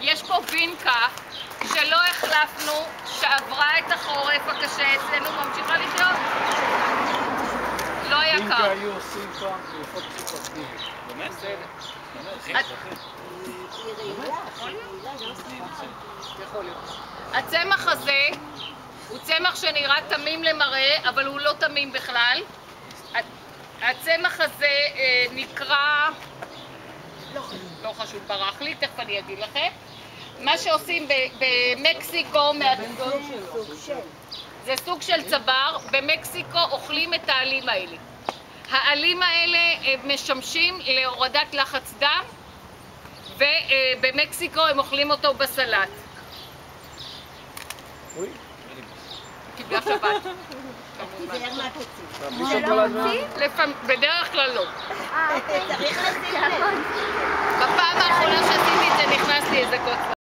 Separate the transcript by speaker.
Speaker 1: יש פה וינקה שלא החלפנו, שעברה את החורף הקשה אצלנו וממשיכה לחיות. לא יקר.
Speaker 2: וינקה היו עושים פעם תרופות פסיכואקטיביות.
Speaker 3: באמת?
Speaker 1: יכול להיות. הצמח הזה הוא צמח שנראה תמים למראה, אבל הוא לא תמים בכלל. הצמח הזה נקרא, לא חשוב, ברח לי, תכף אני אגיד לכם. מה שעושים במקסיקו, זה סוג של צבר, במקסיקו אוכלים את העלים האלה. העלים האלה משמשים להורדת לחץ דם, ובמקסיקו הם אוכלים אותו בסלט. קיבלה שבת. בדרך כלל לא.
Speaker 4: צריך לשים לב.
Speaker 1: בפעם האחרונה שעשיתי את זה נכנס לי איזה קוץ.